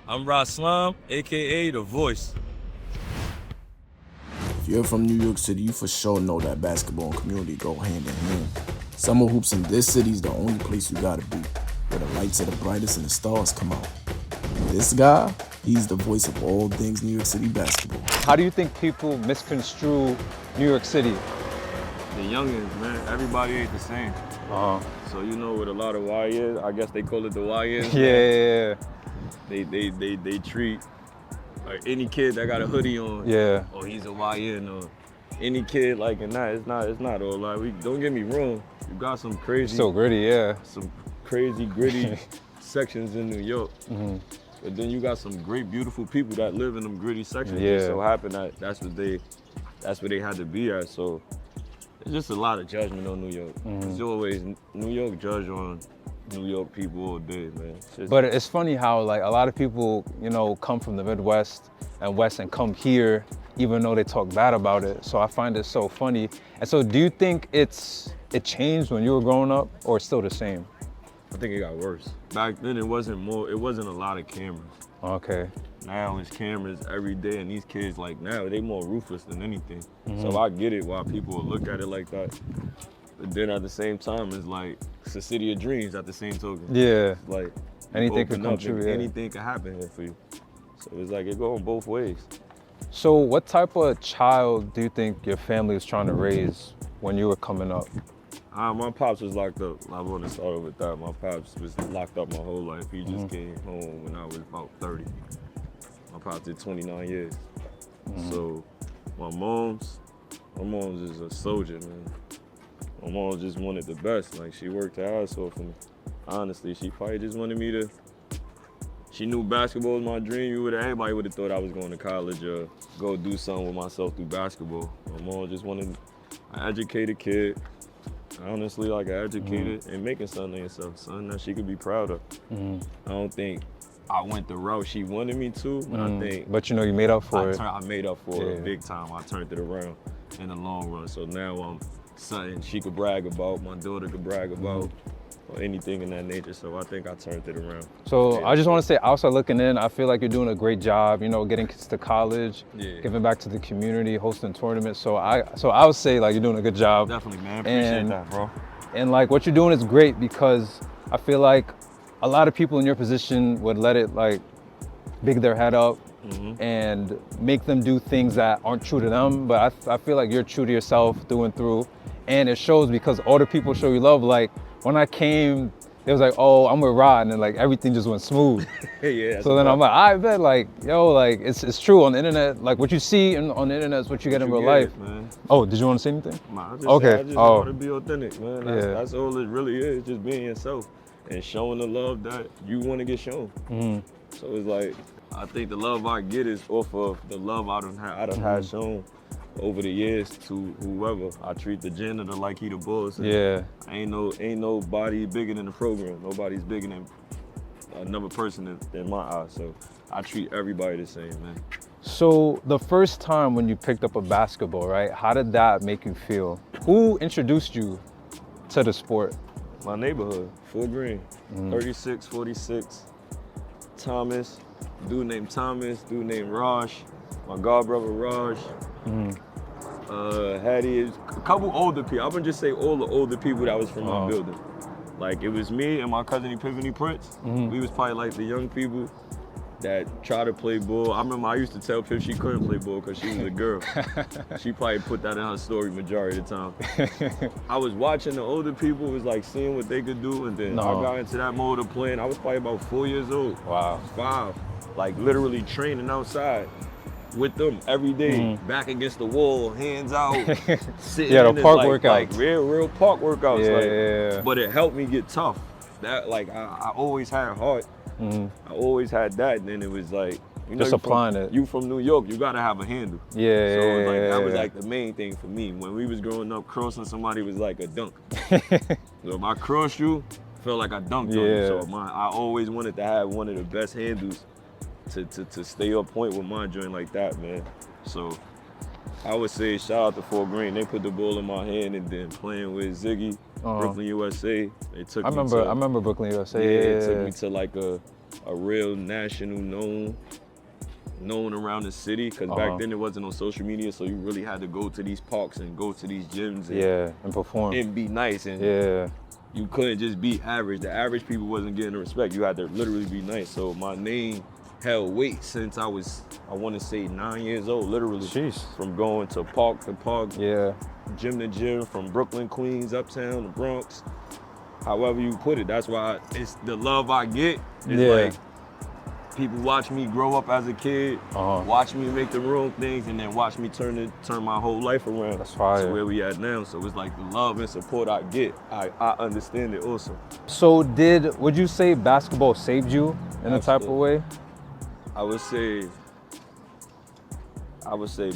I'm Raslam, aka The Voice. If you're from New York City, you for sure know that basketball and community go hand in hand. Summer hoops in this city is the only place you gotta be, where the lights are the brightest and the stars come out. This guy, he's the voice of all things New York City basketball. How do you think people misconstrue New York City? The youngins, man, everybody ain't the same. So you know, with a lot of YNs, I guess they call it the YNs. Yeah. They treat like any kid that got a hoodie on. Yeah. Or he's a YN, or any kid like in that. It's not all like. Don't get me wrong. You got some crazy. So gritty, yeah. Some crazy gritty sections in New York. Mm-hmm. But then you got some great, beautiful people that live in them gritty sections. Yeah. It so happen that that's where they had to be at. So it's just a lot of judgment on New York. Mm-hmm. It's always New York judge on New York people all day, man. But it's funny how like a lot of people, you know, come from the Midwest and West and come here, even though they talk bad about it. So I find it so funny. And so do you think it changed when you were growing up, or it's still the same? I think it got worse. Back then it wasn't a lot of cameras. Okay. Now it's cameras every day, and these kids like now they more ruthless than anything. Mm-hmm. So I get it why people will look at it like that. But then at the same time, it's like it's a city of dreams. At the same token, Yeah. it's like Anything open could come up, true. Yeah. Anything could happen here for you. So it's like it goes both ways. So what type of child do you think your family was trying to raise when you were coming up? My pops was locked up. I want to start with that. My pops was locked up my whole life. He just came home when I was about 30. My pops did 29 years. So my mom's is a soldier, man. My mom just wanted the best. Like, she worked her ass off for me. Honestly, she probably just wanted me to. She knew basketball was my dream. Everybody would have thought I was going to college or go do something with myself through basketball. My mom just wanted an educated kid. Honestly, like an educated and making something of yourself, something that she could be proud of. I don't think I went the route she wanted me to, but I think. But you know, you made up for it. I made up for it big time. I turned it around in the long run. So now I'm something she could brag about, my daughter could brag about, or anything in that nature. So I think I turned it around. So I just want to say, outside looking in, I feel like you're doing a great job, you know, getting kids to college, giving back to the community, hosting tournaments. So I would say like you're doing a good job. Definitely, man. Appreciate that, bro. And like what you're doing is great, because I feel like a lot of people in your position would let it like big their head up and make them do things that aren't true to them. But I feel like you're true to yourself through and through. And it shows because all the people show you love. Like when I came, it was like, oh, I'm with Rod, and then like everything just went smooth. Yeah. So then I'm like, I bet like, yo, like it's true on the internet. Like what you see on the internet is what you get in real life. Man. Oh, did you want to say anything? Nah, I just want to be authentic, man. That's all it really is, just being yourself and showing the love that you want to get shown. So it's like, I think the love I get is off of the love I done had shown over the years to whoever. I treat the janitor like he the boss. Yeah. Ain't nobody bigger than the program. Nobody's bigger than another person in my eyes. So I treat everybody the same, man. So the first time when you picked up a basketball, right? How did that make you feel? Who introduced you to the sport? My neighborhood, Fort Greene, 36, 46, Thomas, dude named Thomas, dude named Raj, my god brother Raj. Hattie, a couple older people. I'm gonna just say all the older people that was from my building. Like it was me and my cousin Epiphany Prince. We was probably like the young people that try to play ball. I remember I used to tell Pip she couldn't play ball because she was a girl. She probably put that in her story majority of the time. I was watching the older people, was like seeing what they could do, and then I got into that mode of playing. I was probably about 4 years old. Wow. 5. Like literally training outside with them every day, back against the wall, hands out, sitting the in park like, workouts. Like real park workouts. Yeah. But it helped me get tough. That like I always had heart. I always had that, and then it was like, you know, just applying it. You from New York, you gotta have a handle. Yeah. So it was like, that was like the main thing for me. When we was growing up, crossing somebody was like a dunk. So if I crossed you, felt like I dunked on you. So I always wanted to have one of the best handles to stay up point with my joint like that, man. So I would say shout out to Fort Greene. They put the ball in my hand, and then playing with Ziggy, Brooklyn USA. They took I remember Brooklyn USA. Yeah, it took me to like a a real national known around the city, because back then it wasn't on social media, so you really had to go to these parks and go to these gyms and perform and be nice, and you couldn't just be average. The average people wasn't getting the respect. You had to literally be nice. So my name held weight since I was, I want to say 9 years old, literally. Jeez. From going to park to park, gym to gym, from Brooklyn, Queens, uptown, the Bronx, however you put it. That's why it's the love I get. It's like people watch me grow up as a kid, watch me make the wrong things, and then watch me turn my whole life around. That's fire. To where we at now. So it's like the love and support I get, I understand it also. So would you say basketball saved you in a type of way? I would say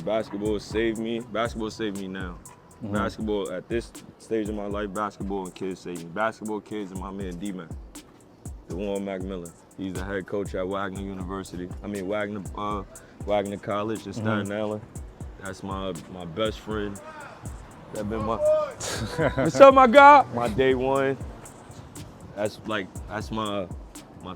basketball saved me. Basketball saved me now. Basketball, at this stage of my life, basketball and kids saved me. Basketball, kids, and my man D-Mac, DeWan McMillan. He's the head coach at Wagner University. Wagner College in Staten Island. That's my best friend. That been my what's up, my guy? My day one. That's my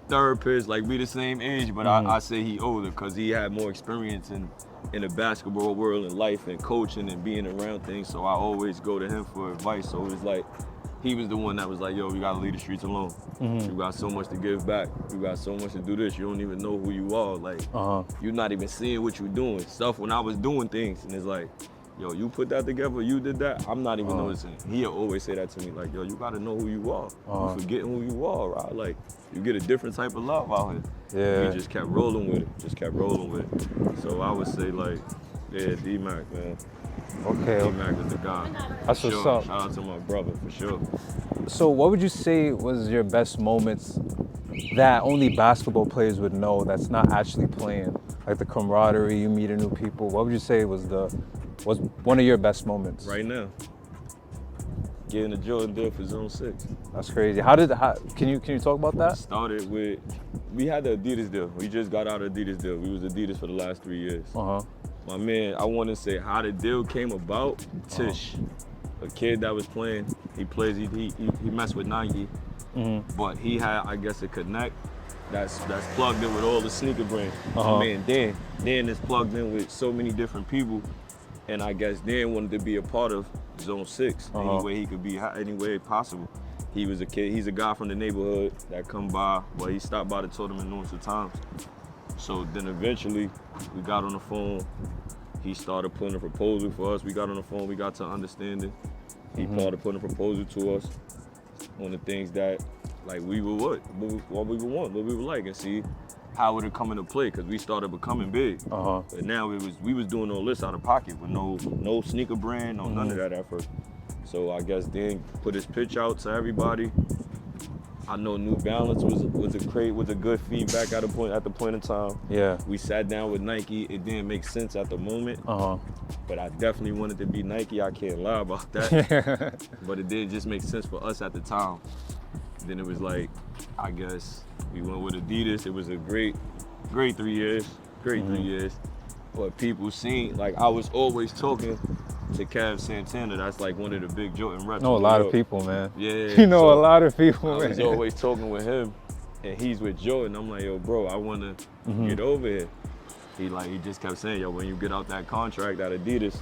therapist. Like, we the same age, but I say he older because he had more experience in the basketball world and life and coaching and being around things. So I always go to him for advice. So it was like, he was the one that was like, yo, you gotta leave the streets alone. You got so much to give back. You got so much to do this. You don't even know who you are. Like, you're not even seeing what you're doing. Stuff when I was doing things, and it's like, yo, you put that together, you did that, I'm not even noticing. He'll always say that to me, like, yo, you gotta know who you are. You forgetting who you are, right? Like, you get a different type of love out here. Yeah. He just kept rolling with it, So I would say, like, D-Mac, man. Okay. D-Mac is the guy. That's for what's sure. up. Shout out to my brother, for sure. So what would you say was your best moments that only basketball players would know that's not actually playing? Like the camaraderie, you meeting new people. What would you say was one of your best moments? Right now, getting the Jordan deal for Zone 6. That's crazy. Can you talk about that? Started with, we had the Adidas deal. We just got out of Adidas deal. We was Adidas for the last 3 years. My man, I want to say how the deal came about. Tish, a kid that was playing, he messed with Nike, but he had, I guess, a connect that's plugged in with all the sneaker brands. My man Dan is plugged in with so many different people, and I guess Dan wanted to be a part of Zone 6 any way he could be, any way possible. He was a kid, he's a guy from the neighborhood that come by, but he stopped by the tournament numerous times. So then eventually we got on the phone. He started putting a proposal for us. We got on the phone, we got to understanding. He started putting a proposal to us on the things that, like, we would what we would want, what we would like, and see how it would come into play, because we started becoming big. But now we was doing all this out of pocket with no sneaker brand, none of that effort. So I guess Dan put his pitch out to everybody. I know New Balance was a good feedback at the point in time. Yeah. We sat down with Nike. It didn't make sense at the moment. But I definitely wanted to be Nike. I can't lie about that. But it did just make sense for us at the time. Then it was like, I guess we went with Adidas. It was a great 3 years. Great 3 years. But people seen, like, I was always talking to Kev Santana. That's like one of the big Jordan reps. Know a lot of people, man. Yeah. You know a lot of people, I man. was always talking with him, and he's with Jordan. I'm like, yo, bro, I want to get over here. He just kept saying, yo, when you get out that contract at Adidas,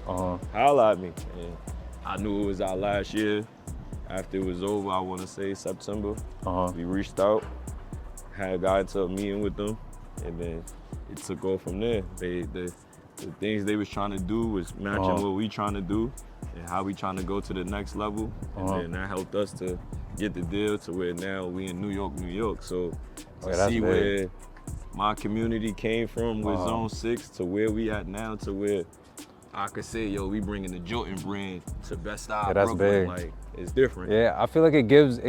holla at me. And I knew it was our last year. After it was over, I want to say September, we reached out, got into a meeting with them, and then it took off from there. The things they was trying to do was matching what we trying to do and how we trying to go to the next level. And then that helped us to get the deal to where now we in New York. So to see where my community came from with Zone 6 to where we at now, to where I could say, yo, we bringing the Jordan brand to Bedstuy, that's Brooklyn. big. Like, it's different. Yeah, I feel like it gives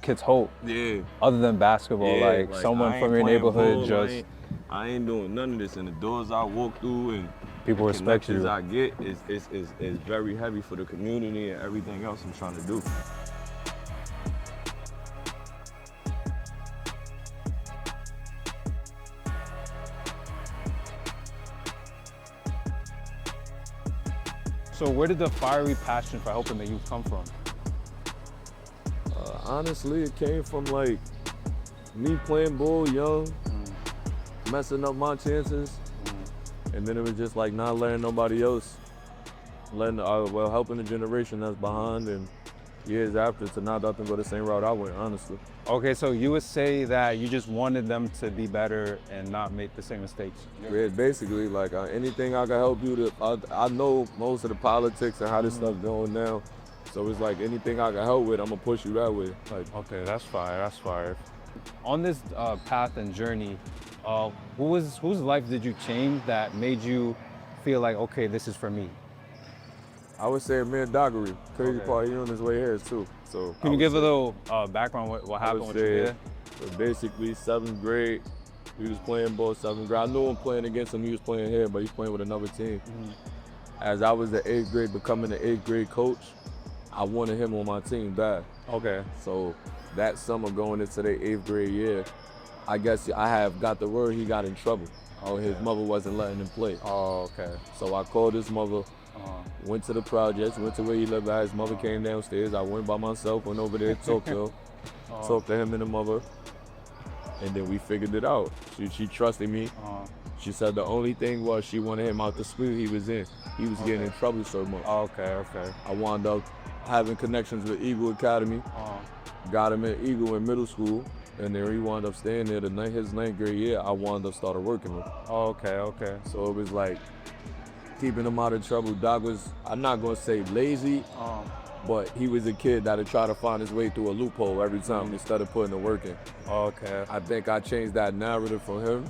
kids hope. Yeah. Other than basketball, Yeah, like someone I from ain't your playing neighborhood ball, I ain't doing none of this. And the doors I walk through and people the respect connections you. I get is very heavy for the community and everything else I'm trying to do. So where did the fiery passion for helping the youth come from? Honestly, it came from, like, me playing ball young, messing up my chances, and then it was just like not letting nobody else, helping the generation that's behind, and years after to not let them go the same route I went, honestly. Okay, so you would say that you just wanted them to be better and not make the same mistakes. Yeah, basically, like anything I can help you to, I know most of the politics and how this stuff going now. So it's like anything I can help with, I'm gonna push you that way. Like, Okay, that's fire, that's fire. On this path and journey, whose life did you change that made you feel like, okay, this is for me? I would say man Dockery. Crazy Okay. part, he on his way here too. So Can you give a little background what I happened would with you say, there? so basically 7th grade, we was playing ball 7th grade. I knew him playing against him, he was playing here, but he's playing with another team. As I was the 8th grade, becoming the 8th grade coach, I wanted him on my team bad. Okay. So that summer going into the 8th grade year, I guess I have got the word he got in trouble. Oh, his mother wasn't letting him play. Oh, okay. So I called his mother, went to the projects, went to where he lived at. His mother came downstairs. I went by myself, went over there, talked to him, talked to him and the mother, and then we figured it out. She trusted me. She said the only thing was she wanted him out the school he was in. He was getting in trouble so much. Okay, okay. I wound up having connections with Eagle Academy, got him at Eagle in middle school, and then he wound up staying there his 9th grade year. I wound up started working with him. Okay, okay. So it was like keeping him out of trouble. Doc was, I'm not gonna say lazy, but he was a kid that'd try to find his way through a loophole every time instead of putting the work in. Okay. I think I changed that narrative for him.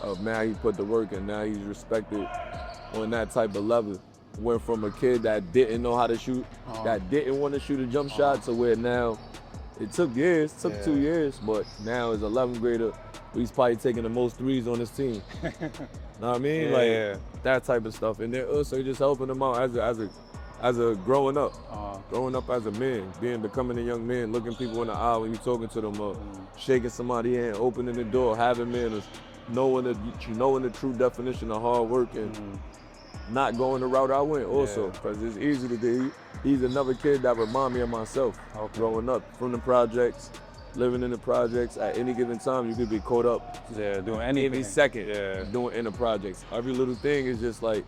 Of now he put the work in, now he's respected on that type of level. Went from a kid that didn't know how to shoot, that didn't want to shoot a jump shot, to where now it took years, took 2 years, but now as 11th grader, he's probably taking the most threes on his team. Know what I mean? That type of stuff. And then also just helping him out as a growing up as a man, becoming a young man, looking people in the eye when you talking to them, shaking somebody's hand, opening the door, having manners, knowing the true definition of hard work and not going the route I went also, because it's easy to do. He's another kid that remind me of myself growing up from the projects, living in the projects. At any given time, you could be caught up Doing anything. every second doing in the projects. Every little thing is just like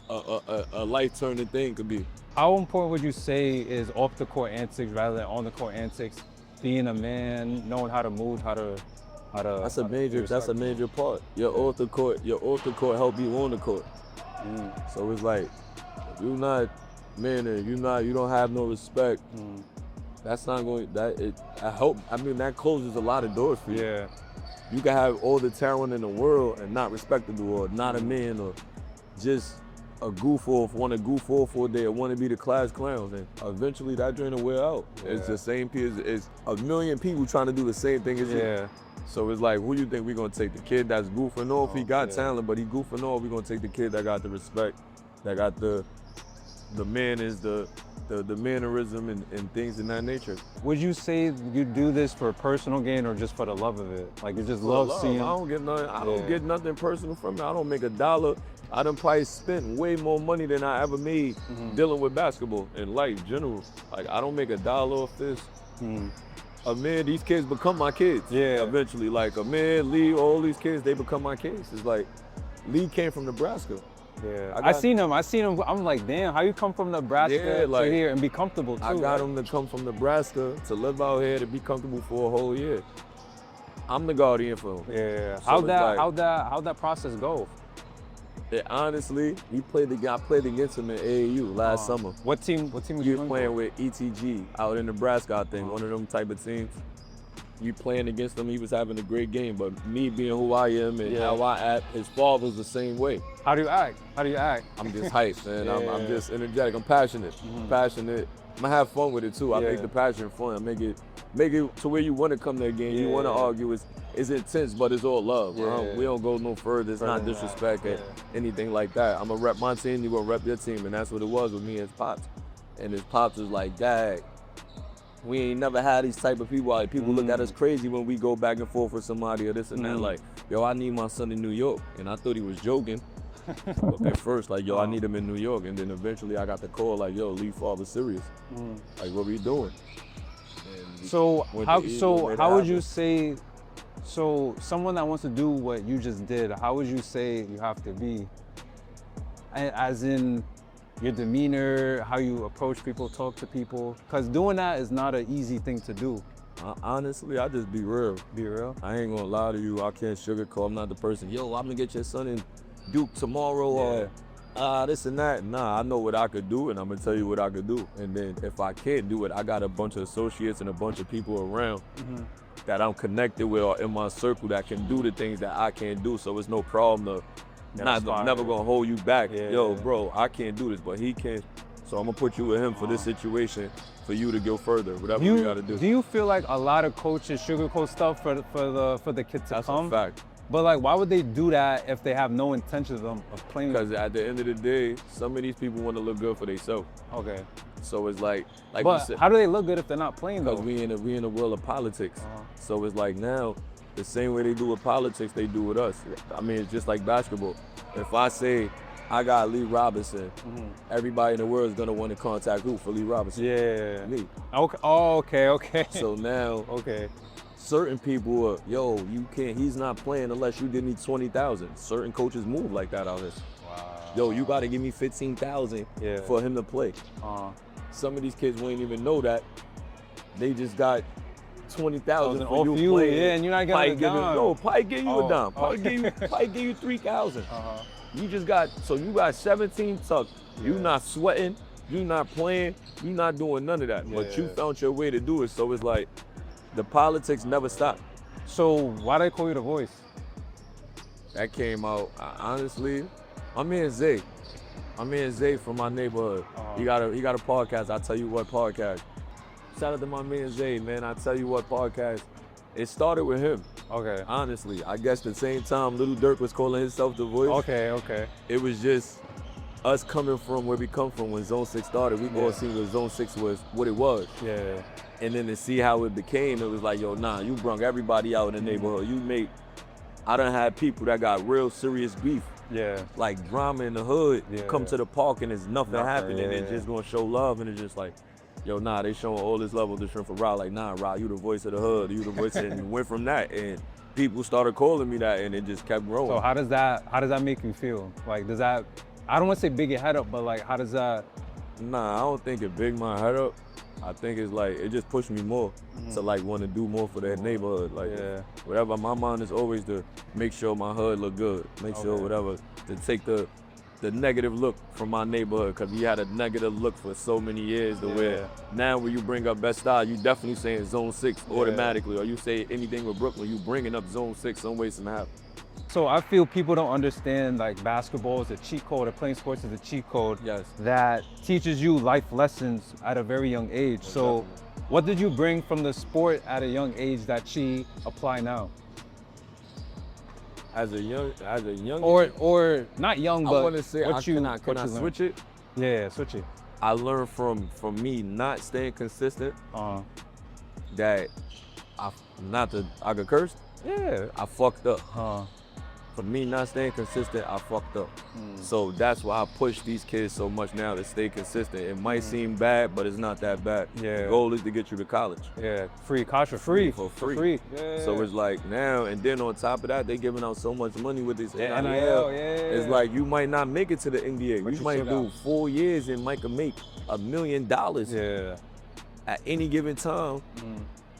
a life-turning thing could be. How important would you say is off the court antics rather than on the court antics? Being a man, knowing how to move, how to. That's a major part. Your off the court help you on the court. So it's like, if you're not man, you don't have no respect. That's not going. That closes a lot of doors for you. Yeah. You can have all the talent in the world and not respected the world, not a man, or just a goof off, want to goof off for a day, or want to be the class clowns, and eventually that joint will wear out. It's the same it's a million people trying to do the same thing as you. So it's like, who you think we're gonna take? The kid that's goofing off, he got talent, but he goofing off, we're gonna take the kid that got the respect, that got the manners, the mannerism and things in that nature. Would you say you do this for personal gain or just for the love of it? Like you just love seeing. I don't get nothing personal from it. I don't make a dollar. I done probably spent way more money than I ever made dealing with basketball and life general. Like I don't make a dollar off this. Man, these kids become my kids. Yeah. Eventually, like man, Lee, all these kids, they become my kids. It's like Lee came from Nebraska. Yeah. I seen him. I'm like, damn, how you come from Nebraska to here and be comfortable too? I got him to come from Nebraska to live out here to be comfortable for a whole year. I'm the guardian for him. Yeah. So How'd that process go? Honestly, I played against him in AAU last summer. What team was You was playing with ETG out in Nebraska, I think, one of them type of teams. You playing against him, he was having a great game, but me being who I am and how I act, his father's the same way. How do you act? I'm just hyped, man. I'm just energetic. I'm passionate. Passionate. I'm gonna have fun with it too. I make the passion fun. I make it to where you want to come to a game. You want to argue. It's intense, but it's all love. We don't go no further. It's not disrespect or anything like that. I'm gonna rep my team. You gonna rep your team, and that's what it was with me and his pops. And his pops was like, Dad, we ain't never had these type of people. Like, people look at us crazy when we go back and forth with somebody or this and that. Like, yo, I need my son in New York, and I thought he was joking. At first, like, yo, I need him in New York, and then eventually I got the call, like, yo, Lee father serious. Like, what we doing? So how would you say So someone that wants to do what you just did, how would you say you have to be? As in your demeanor, how you approach people, talk to people? Because doing that is not an easy thing to do. Honestly, I just be real. Be real? I ain't gonna lie to you. I can't sugarcoat. I'm not the person, yo, I'm gonna get your son in Duke tomorrow or this and that. Nah, I know what I could do and I'm gonna tell you what I could do. And then if I can't do it, I got a bunch of associates and a bunch of people around that I'm connected with or in my circle that can do the things that I can't do. So it's no problem to never gonna hold you back. Yo, bro, I can't do this, but he can. So I'm gonna put you with him for this situation, for you to go further, whatever you gotta do. Do you feel like a lot of coaches sugarcoat stuff for the kid to come? That's a fact. But like, why would they do that if they have no intention of playing? Because at the end of the day, some of these people want to look good for themselves. Okay. So it's like But you said, how do they look good if they're not playing though? because we in a world of politics. So it's like now, the same way they do with politics, they do with us. I mean, it's just like basketball. If I say I got Lee Robinson, everybody in the world is gonna want to contact who for Lee Robinson? Yeah. Me. Okay. Oh, okay. So now, certain people are, yo, you can't. He's not playing unless you give me 20,000. Certain coaches move like that out here. Wow. Yo, you got to give me 15,000 for him to play. Some of these kids won't even know that. They just got 20,000 for you playing. Yeah, and you're not getting a dime. No, probably give you a dime. Probably give you 3,000. You just got, so you got 17 tucked. You not sweating. You not playing. You not doing none of that. But you found your way to do it. So it's like the politics never stop. So why they call you the voice? That came out, honestly, my man Zay. My man Zay from my neighborhood. He got a podcast. I tell you what podcast. Shout out to my man Zay, man. I tell you what podcast. It started with him. Okay. Honestly, I guess the same time Little Dirk was calling himself the voice. Okay. It was just us coming from where we come from when Zone 6 started. We both seen what Zone 6 was, what it was. Yeah. And then to see how it became, it was like, yo, nah, you brung everybody out in the neighborhood. You make, I done had people that got real serious beef. Yeah. Like drama in the hood, come to the park and there's nothing happening. Yeah. They're just gonna show love and it's just like, yo, nah, they showing all this love of the shrimp for Ra. Like, nah, Ra, you the voice of the hood. You the voice of it. And went from that and people started calling me that and it just kept growing. So how does that make you feel? Like, does that, I don't want to say big your head up, but like, how does that? Nah, I don't think it big my head up. I think it's like, it just pushed me more to like want to do more for that neighborhood. Like, whatever, my mind is always to make sure my hood look good. Make sure whatever, to take the negative look from my neighborhood, because we had a negative look for so many years to where now when you bring up Bedstuy, you definitely saying Zone 6 automatically, or you say anything with Brooklyn, you bringing up Zone 6 some way, somehow. So I feel people don't understand like basketball is a cheat code, or playing sports is a cheat code that teaches you life lessons at a very young age. So what did you bring from the sport at a young age that she apply now? As a young or not young, but I want to say, can I switch it? Yeah, switch it. I learned from me not staying consistent that I got cursed. Yeah. I fucked up. For me not staying consistent, I fucked up. So that's why I push these kids so much now to stay consistent. It might seem bad, but it's not that bad. Yeah. The goal is to get you to college. Yeah, free college for free. For free. Yeah. So it's like now, and then on top of that, they giving out so much money with this NIL. NIL. It's like you might not make it to the NBA. But you might do 4 years and might make $1 million at any given time.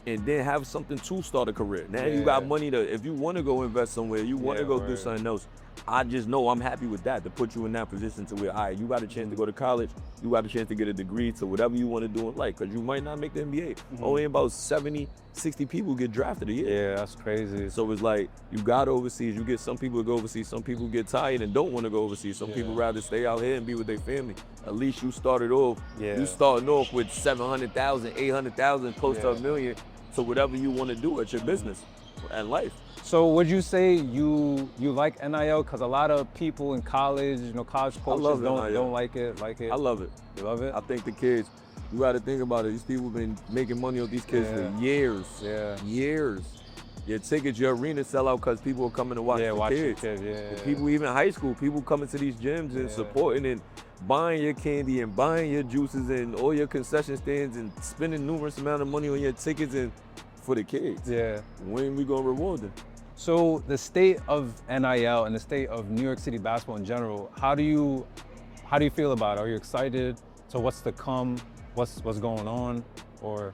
And then have something to start a career. Now you got money to, if you want to go invest somewhere, you want to go do something else. I just know I'm happy with that, to put you in that position to where, all right, you got a chance to go to college, you got a chance to get a degree to whatever you want to do in life, because you might not make the NBA. Only about 70, 60 people get drafted a year. Yeah, that's crazy. So it's like, you got overseas, you get some people to go overseas, some people get tired and don't want to go overseas. Some people rather stay out here and be with their family. At least you started off, you starting off with 700,000, 800,000, close to $1 million. So whatever you want to do at your business and life. So would you say you like NIL? Because a lot of people in college, college coaches don't like it. I love it. You love it? I think the kids, you got to think about it. These people have been making money off these kids for years. Years. Your tickets, your arena sell out because people are coming to watch the kids. People, even high school, people coming to these gyms and supporting and buying your candy and buying your juices and all your concession stands and spending numerous amount of money on your tickets and for the kids. Yeah. When we gonna reward them? So the state of NIL and the state of New York City basketball in general, how do you feel about it? Are you excited to what's to come? What's going on? Or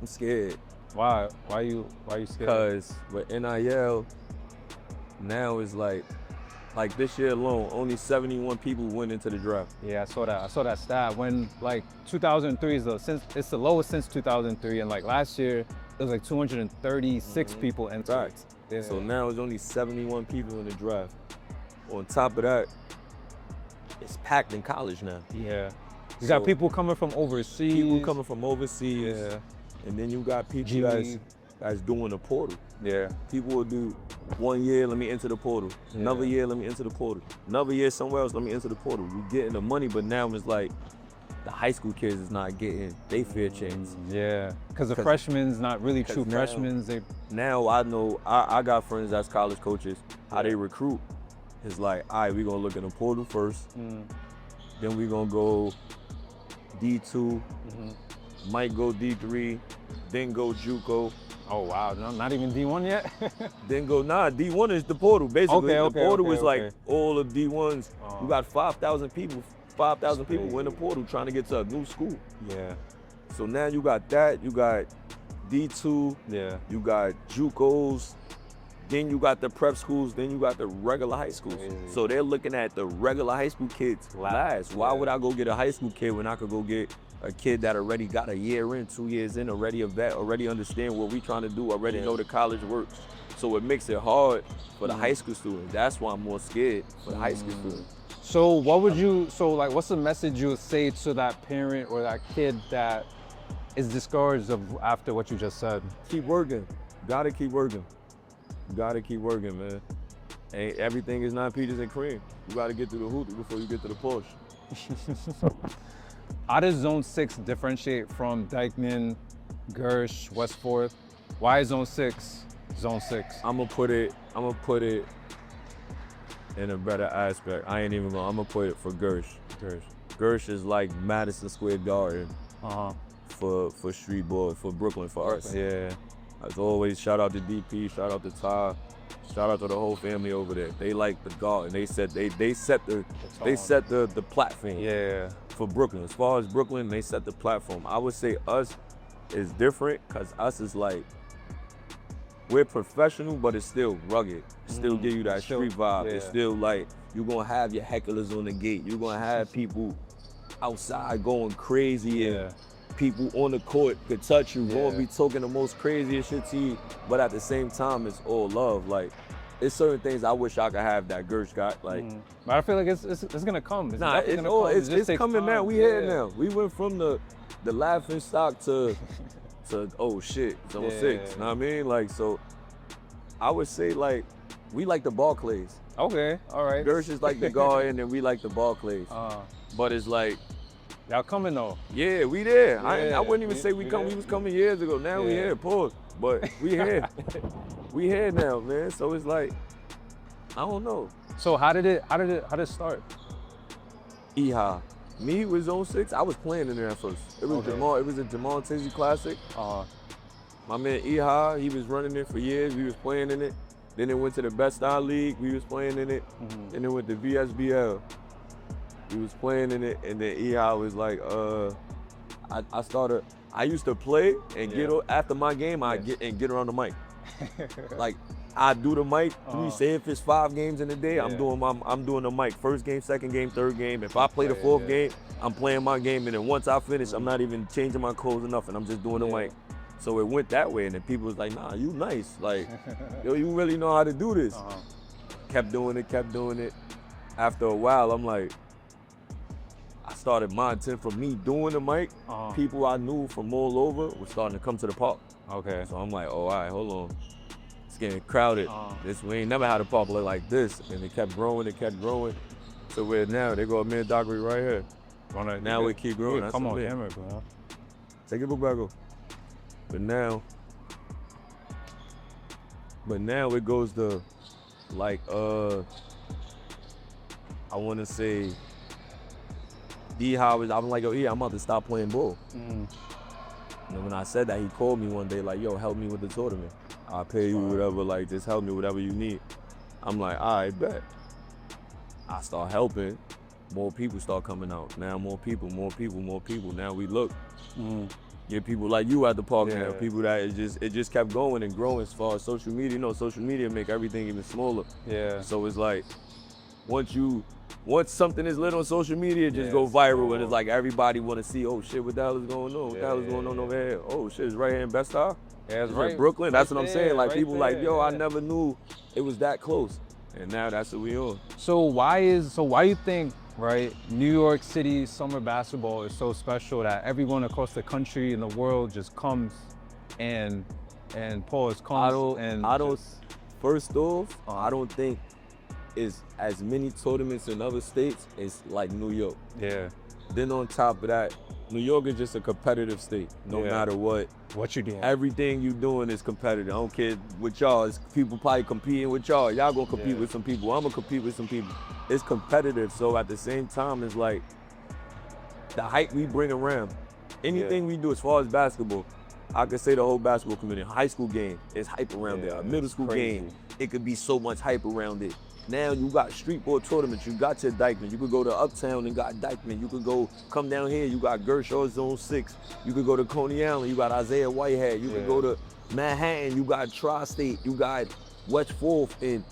I'm scared. why? Why are you scared? Because with NIL, now it's like this year alone, only 71 people went into the draft. Yeah, I saw that stat. When like 2003 it's the lowest since 2003, and like last year it was like 236 people entered. Facts. Yeah. So now it's only 71 people in the draft. On top of that, it's packed in college now. Yeah. You got So- people coming from overseas. People coming from overseas. Yeah. And then you got people Jimmy. that's doing the portal. Yeah. People will do 1 year, let me enter the portal. Another year, let me enter the portal. Another year somewhere else, let me enter the portal. We getting the money, but now it's like the high school kids is not getting they fair chance. Yeah. Because the 'Cause- freshmen's not really true now- freshmen. They Now I know I got friends that's college coaches. How they recruit is like, all right, we gonna look at the portal first. Then we gonna go D2, might go D3, then go JUCO. Oh wow, no, not even D1 yet? Then go, D1 is the portal. Basically, Okay, the portal is okay. like all of D1s. You got 5,000 people in the portal trying to get to a new school. Yeah. So now you got that, you got D2, Yeah. you got JUCOs, then you got the prep schools, then you got the regular high schools. Crazy. So they're looking at the regular high school kids last. Why Yeah. would I go get a high school kid when I could go get a kid that already got a year in, 2 years in, already a vet, already understand what we trying to do, already know the college works. So it makes it hard for the high school students. That's why I'm more scared for the high school students. So what's the message you would say to that parent or that kid that is discouraged after what you just said? Keep working. Gotta keep working. Gotta keep working, man. Ain't everything is not peaches and cream. You gotta get through the hoop before you get to the push. How does Zone 6 differentiate from Dykeman, Gersh, Westforth? Why is Zone 6 Zone 6? I'm gonna put it in a better aspect. I'm gonna put it for Gersh. Gersh is like Madison Square Garden for street boys, for Brooklyn, for us. Yeah. As always, shout out to DP, shout out to Ty, shout out to the whole family over there. They like the garden. They set the platform. Yeah. For Brooklyn. As far as Brooklyn, they set the platform. I would say us is different because us is like, we're professional, but it's still rugged. It still give you that street vibe. It's still like, you're gonna have your hecklers on the gate. You're gonna have people outside going crazy and people on the court could touch you, gonna be talking the most craziest shit to you, but at the same time, it's all love. Like, it's certain things I wish I could have that Gersh got. Like, But I feel like it's gonna come. It's definitely gonna come. It just it's takes coming time. now. We here now. We went from the laughing stock to oh shit, Zone 6. You know what I mean? Like, so I would say like we like the Barclays. Okay, all right. Gersh is like the Garden and we like the Barclays. But it's like, y'all coming though. yeah, we there. Yeah, I wouldn't even say we come. there. We was coming years ago. Now we here. Pause. But we here. We here now, man. So it's like, I don't know. So how did it start? Eha. Me with Zone 6, I was playing in there at first. It was it was a Jamal Tizzy Classic. My man Eha, he was running it for years. We was playing in it. Then it went to the Bedstuy League. We was playing in it. Then it went to VSBL. We was playing in it, and then Eha was like, I used to play and after my game, I get around the mic. Like, I do the mic, say if it's 5 games in a day, I'm doing the mic. First game, second game, third game. If I play the fourth game, I'm playing my game, and then once I finish, I'm not even changing my clothes or nothing. I'm just doing the mic. So it went that way, and then people was like, nah, you nice. Like, yo, you really know how to do this. Kept doing it. After a while, I'm like, I started my intent from me doing the mic. People I knew from all over were starting to come to the park. Okay. So I'm like, oh, all right, hold on. It's getting crowded. We ain't never had a park look like this. And it kept growing. So we're now, they go Mid Dockery right here. Now we keep growing. Come on, camera, bro. Take your book back off. But now it goes to like I wanna say I'm like, oh yeah, I'm about to stop playing ball. And when I said that, he called me one day like, yo, help me with the tournament. I'll pay you whatever, like just help me whatever you need. I'm like, all right, bet. I start helping. More people start coming out. Now more people. Now we look. Get people like you at the park now. People that it just kept going and growing as far as social media. You know, social media make everything even smaller. Yeah. So it's like, once something is lit on social media, it just go viral, and it's like everybody want to see, oh shit, what the hell is going on? What the hell is going on over here? Oh shit, it's right here in Bedstuy? Yeah, it's It's right. in Brooklyn? That's what I'm there, saying. Like right people there, like, yo, I yeah. never knew it was that close. And now that's what we on. So why you think, right, New York City summer basketball is so special that everyone across the country and the world just comes and First off, I don't think it's as many tournaments in other states as like New York. Yeah. Then on top of that, New York is just a competitive state. No matter what. What you doing? Everything you doing is competitive. I don't care with y'all. It's people probably competing with y'all. Y'all gonna compete with some people. I'm gonna compete with some people. It's competitive. So at the same time, it's like the hype we bring around. Anything we do as far as basketball, I could say the whole basketball community. High school game is hype around there. A middle school game, it could be so much hype around it. Now you got streetball tournaments, you got your Dykeman. You could go to Uptown and got Dykeman. You could go come down here, you got Gershaw Zone 6. You could go to Coney Island, you got Isaiah Whitehead. You could go to Manhattan, you got Tri-State, you got West 4th. And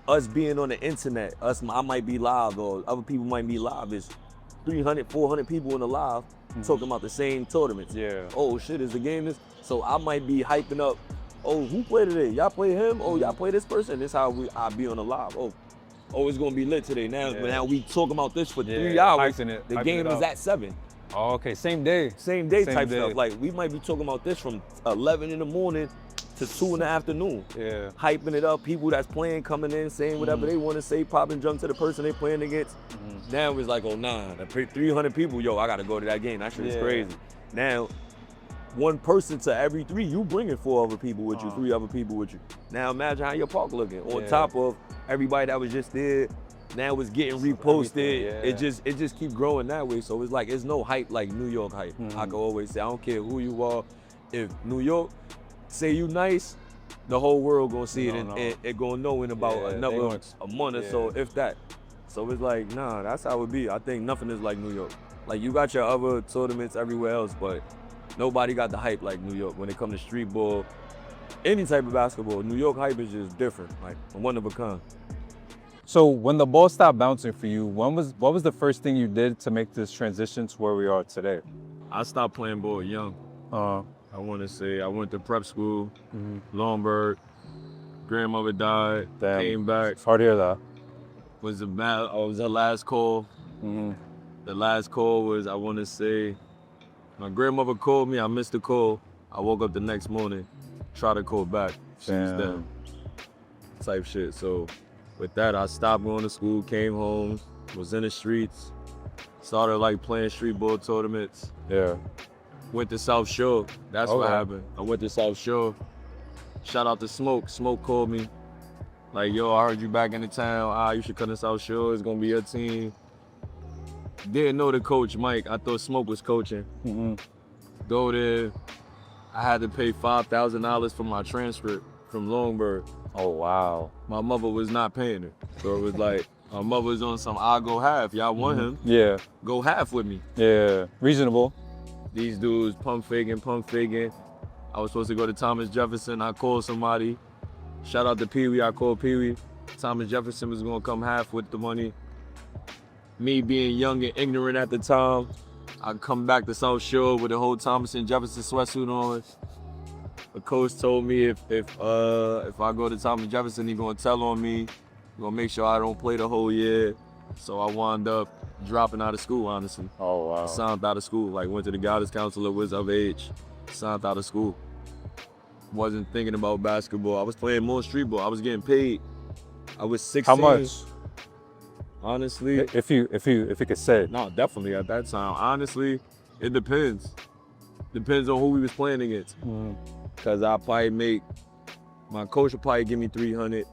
us being on the internet, I might be live or other people might be live. It's 300, 400 people in the live talking about the same tournaments. Yeah. Oh shit, is the game this? So I might be hyping up, oh, who played today? Y'all play him? Oh, y'all play this person? This how I be on the live. Oh, it's gonna be lit today. Now we talking about this for 3 hours. The game is at 7. Oh, okay, same day. Same day type stuff. Like we might be talking about this from 11 in the morning to 2 in the afternoon. Yeah. Hyping it up, people that's playing coming in, saying whatever they want to say, popping junk to the person they playing against. Now it's like, oh nah, 300 people, yo, I gotta go to that game. That shit is crazy. Now, one person to every 3, you bringing 4 other people with you, 3 other people with you. Now imagine how your park looking. On top of everybody that was just there, now it's getting reposted. It just keep growing that way. So it's like, it's no hype like New York hype. I can always say, I don't care who you are. If New York say you nice, the whole world gonna see it and it gonna know in about a month or so, if that. So it's like, nah, that's how it be. I think nothing is like New York. Like you got your other tournaments everywhere else, but nobody got the hype like New York when it comes to street ball, any type of basketball. New York hype is just different, like one of a kind. So when the ball stopped bouncing for you, what was the first thing you did to make this transition to where we are today? I stopped playing ball young. I want to say I went to prep school, Longburg. Grandmother died, came back. Hard to hear that. Was her last call. The last call was, I want to say, my grandmother called me, I missed the call. I woke up the next morning, tried to call back. She was dead. Type shit. So with that, I stopped going to school, came home, was in the streets, started like playing street ball tournaments. Yeah. Went to South Shore. That's what happened. I went to South Shore. Shout out to Smoke. Smoke called me. Like, yo, I heard you back in the town. You should come to South Shore. It's gonna be your team. Didn't know the coach, Mike. I thought Smoke was coaching. Go there. I had to pay $5,000 for my transcript from Longburg. Oh, wow. My mother was not paying it. So it was like, my mother was on some, I'll go half. Y'all want him? Yeah. Go half with me. Yeah. Reasonable. These dudes pump faking. I was supposed to go to Thomas Jefferson. I called somebody. Shout out to Pee Wee. I called Pee Wee. Thomas Jefferson was gonna come half with the money. Me being young and ignorant at the time, I come back to South Shore with the whole Thomas and Jefferson sweatsuit on. The coach told me if I go to Thomas Jefferson, he gonna tell on me. Gonna make sure I don't play the whole year. So I wound up dropping out of school, honestly. Oh, wow. Signed out of school, like went to the guidance counselor, was of age, signed out of school. Wasn't thinking about basketball. I was playing more street ball. I was getting paid. I was 16. How much? Honestly. If you could say. No, definitely at that time. Honestly, it depends. Depends on who we was playing against. Cause I probably my coach would probably give me 300.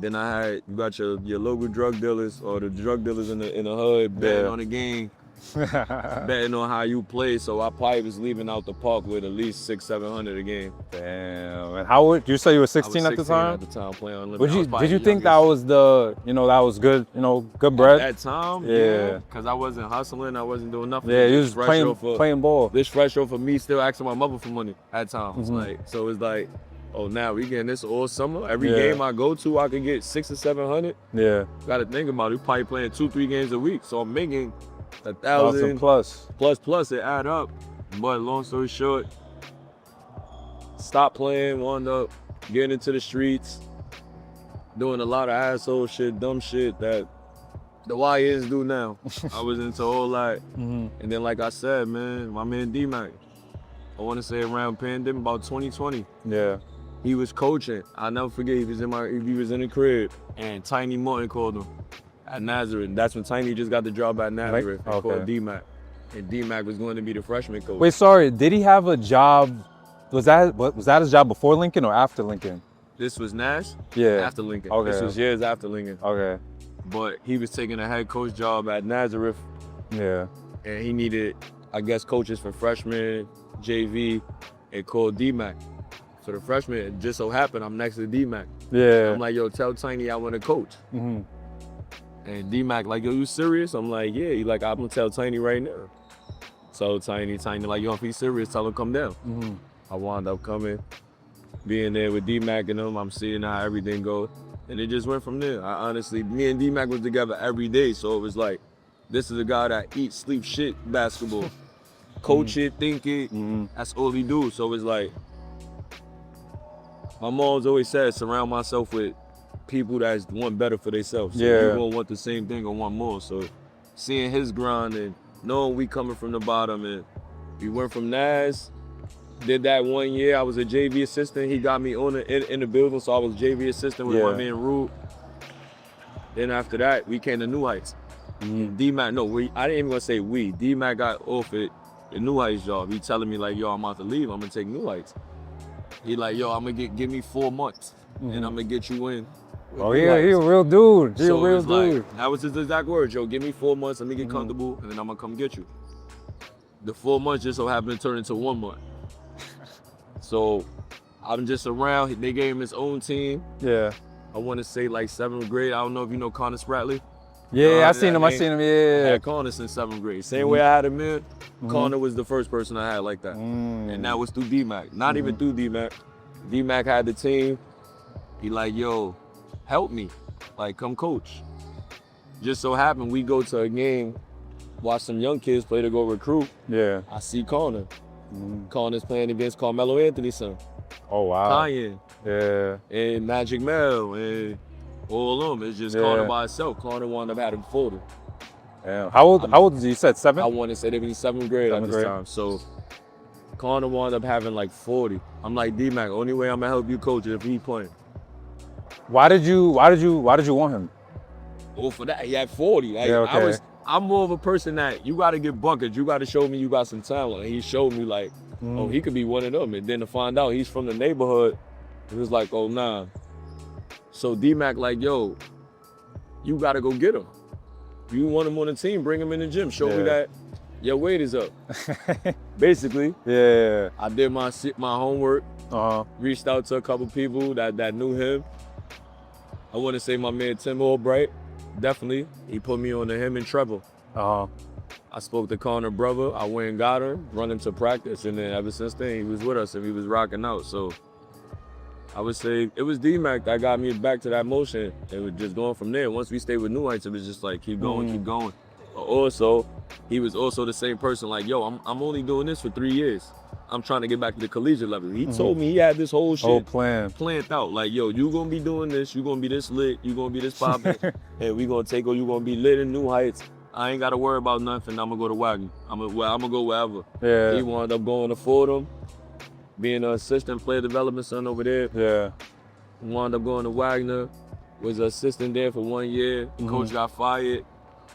Then you got your local drug dealers or the drug dealers in the hood betting on the game. betting on how you play. So I probably was leaving out the park with at least 600-700 a game. Damn. And how old? You say you were 16 at the time? At the time playing unlimited. Did you think that was that was good? Good bread. At that time, yeah. Because I wasn't hustling, I wasn't doing nothing. Yeah, you was playing ball. This fresh for me, still asking my mother for money at times. So it's like, oh, now we getting this all summer. Every game I go to, I can get 600 or 700. Yeah. Got to think about it. We probably playing 2-3 games a week, so I'm making 1,000 plus. It add up. But long story short, stopped playing, wound up getting into the streets, doing a lot of asshole shit, dumb shit that the YNs do now. I was into all that. And then, like I said, man, my man D-Mac, I want to say around pandemic, about 2020. Yeah. He was coaching. I'll never forget, he was in the crib, and Tiny Morton called him at Nazareth. That's when Tiny just got the job at Nazareth. He called D-Mac. And D-Mac was going to be the freshman coach. Wait, sorry, did he have a job? Was that his job before Lincoln or after Lincoln? This was Nash? Yeah. After Lincoln. Okay. This was years after Lincoln. Okay. But he was taking a head coach job at Nazareth. Yeah. And he needed, I guess, coaches for freshmen, JV, and called D-Mac. So the freshman, it just so happened I'm next to D-Mac. Yeah. I'm like, yo, tell Tiny I want to coach. And D-Mac like, yo, you serious? I'm like, yeah. He like, I'm gonna tell Tiny right now. So Tiny like, yo, if he's serious, tell him come down. I wound up coming, being there with D-Mac and them. I'm seeing how everything goes. And it just went from there. I honestly, me and D-Mac was together every day. So it was like, this is a guy that eats, sleep, shit basketball. Coach it, think it, that's all he do. So it's like, my mom's always said, surround myself with people that want better for themselves. So you're gonna want the same thing or want more. So seeing his grind and knowing we coming from the bottom, and we went from Nas, did that 1 year. I was a JV assistant. He got me in the building, so I was JV assistant with my man Rube. Then after that, we came to New Heights. D-Mac, I didn't even gonna say we. D-Mac got offered the New Heights job. He telling me like, yo, I'm about to leave. I'm gonna take New Heights. He like, yo, I'm gonna give me 4 months, and I'm gonna get you in. Oh yeah, he a real dude. He a real dude. Like, that was his exact words, yo. Give me 4 months, let me get comfortable, and then I'm gonna come get you. The 4 months just so happened to turn into 1 month. So I'm just around. They gave him his own team. Yeah. I want to say like 7th grade. I don't know if you know Connor Spratley. Yeah, I seen him. Yeah. I had Connor since 7th grade. Same way I had him in. Connor was the first person I had like that. And that was through D-Mac. Not even through D-Mac. D-Mac had the team. He like, yo, help me. Like, come coach. Just so happened we go to a game, watch some young kids play to go recruit. Yeah. I see Connor. Connor's playing against Carmelo Anthony's son. Oh, wow. Kanye. Yeah. And Magic Mel and all of them. It's just Connor by itself. Connor wound up having 40. Damn. How old is he? You said 7? I want to say they were in 7th grade at this time. So Connor wound up having like 40. I'm like, D-Mac, only way I'm gonna help you coach is if he playing. Why did you want him? Oh, for that, he had 40. Like, I'm more of a person that you gotta get buckets. You gotta show me you got some talent. And he showed me like, oh, he could be one of them. And then to find out he's from the neighborhood, it was like, oh, nah. So D-Mac like, yo, you gotta go get him. If you want him on the team, bring him in the gym. Show me that your weight is up. Basically. Yeah. I did my homework. Reached out to a couple people that knew him. I want to say my man Tim Albright. Definitely. He put me on to him and Trevor. I spoke to Connor brother. I went and got him, run him to practice, and then ever since then he was with us and he was rocking out. So I would say it was D-Mac that got me back to that motion. It was just going from there. Once we stayed with New Heights, it was just like keep going, keep going. But also, he was also the same person like, yo, I'm only doing this for 3 years. I'm trying to get back to the collegiate level. He told me he had this whole shit planned out. Like, yo, you gonna be doing this, you gonna be this lit, you gonna be this poppin', and we gonna take over, you gonna be lit in New Heights. I ain't gotta worry about nothing, I'm gonna go to Wagner. I'm gonna go wherever. Yeah. He wound up going to Fordham, being an assistant player development son over there. Yeah. Wound up going to Wagner, was an assistant there for 1 year. The coach got fired,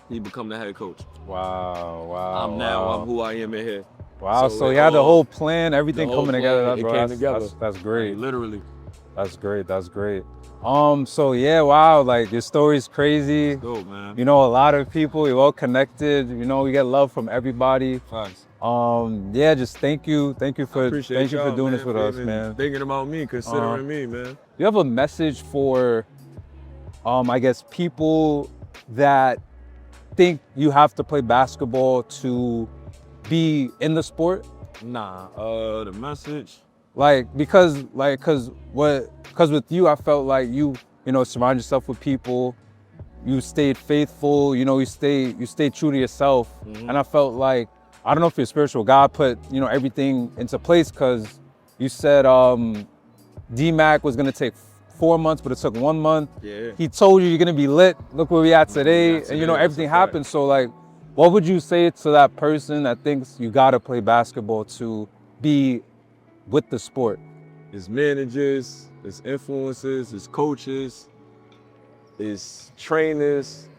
he become the head coach. Wow. I'm who I am in here. Wow, so he had the whole plan, everything coming together. It came together. That's great. Like, literally. That's great. That's great. So yeah, wow, like your story's crazy. Dope, man. You know, a lot of people, you're well connected. You know, we get love from everybody. Facts. Yeah, just thank you for Appreciate you for y'all, doing man, this with for us, even man. Thinking about me, considering me, man. You have a message for, I guess, people that think you have to play basketball to be in the sport? Nah, the message. Because with you, I felt like you know, surround yourself with people, you stayed faithful, you know, you stayed true to yourself. And I felt like, I don't know if you're spiritual, God put, you know, everything into place, because you said D-Mac was gonna take 4 months, but it took 1 month. Yeah. He told you you're gonna be lit. Look where we at today. And you know, That's everything a fact. happened. So like, what would you say to that person that thinks you gotta play basketball to be with the sport? It's managers, it's influencers, it's coaches, it's trainers.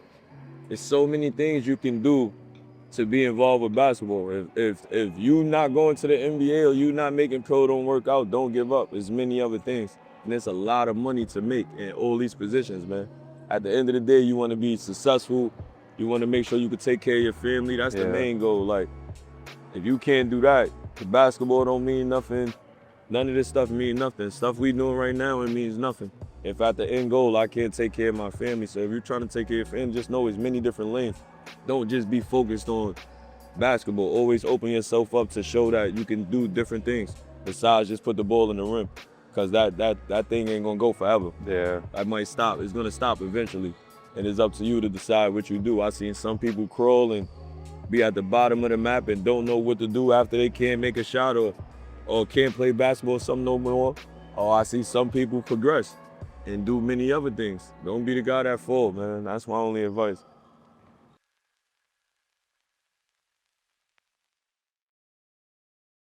It's so many things you can do to be involved with basketball. If you not going to the NBA or you not making pro, don't work out, don't give up. There's many other things. And there's a lot of money to make in all these positions, man. At the end of the day, you want to be successful. You want to make sure you can take care of your family. That's the main goal. Like, if you can't do that, the basketball don't mean nothing. None of this stuff means nothing. Stuff we doing right now, it means nothing. If at the end goal, I can't take care of my family. So if you're trying to take care of your family, just know it's many different lanes. Don't just be focused on basketball. Always open yourself up to show that you can do different things besides just put the ball in the rim. Because that thing ain't gonna go forever. Yeah. That might stop. It's gonna stop eventually. And it's up to you to decide what you do. I've seen some people crawl and be at the bottom of the map and don't know what to do after they can't make a shot or can't play basketball or something no more. Or I see some people progress and do many other things. Don't be the guy that fall, man. That's my only advice.